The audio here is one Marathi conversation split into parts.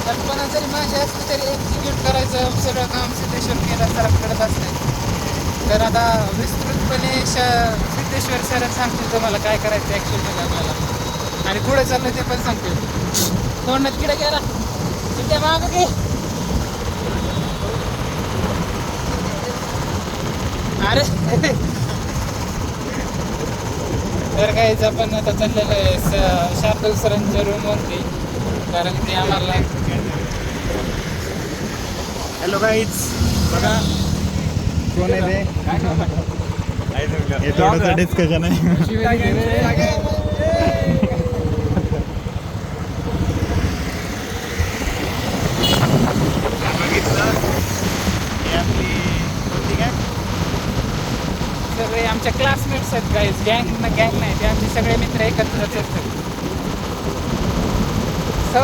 कल्पना जरी माझी असली तरी एक्झिक्यूट करायचं सगळं काम सिद्धेश्वर केलं सरांकडे असते. तर आता विस्तृतपणे सिद्धेश्वर सर सांगतील तुम्हाला काय करायचं ॲक्च्युअली आपल्याला आणि पुढे चाललं ते पण सांगतील. कोण तिकडे गेला तिथे मागं घे. अरे तर काहीच आपण आता चाललेलं आहे शार्दूल सरांच्या रूमवरती कारण ते आम्हाला हॅलो गाईज बघा कोण आहे ते थोडंसं डिस्कशन आहे. सगळे आमच्या क्लासमेट्स आहेत गाईज. गँग नाही ते आमचे सगळे मित्र एकत्रच असतात. सो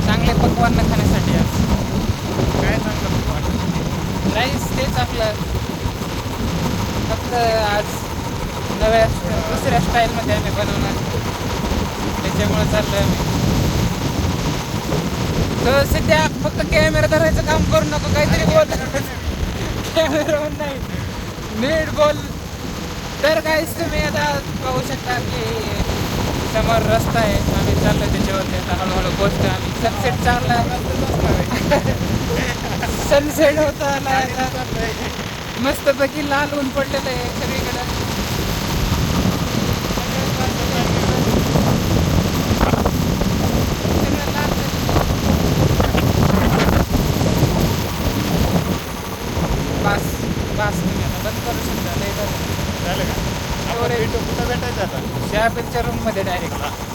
चांगले पक्वान्न खाण्यासाठी आज काय चांगलं पक्वान्न? राईस तेच आपलं फक्त आज नव्या दुसऱ्या स्टाईलमध्ये आम्ही बनवणार त्याच्यामुळे चाललं आम्ही. तर सध्या फक्त कॅमेरा धरायचं काम करू नको काहीतरी बोल. कॅमेरावर नाही नीट बोल. तर काहीच तुम्ही आता पाहू शकता की समोर रस्ता आहे आम्ही चाललो त्याच्यावरती आता हळूहळू गोष्ट आम्ही सनसेट चालला. सनसेट होता आला आता मस्तपैकी लाल ऊन पडलेलं आहे सगळीकडं. बास तुम्ही आता बंद करू शकता. लय झालं का? कुठं भेटायचं आता शहापीरच्या रूममध्ये डायरेक्ट.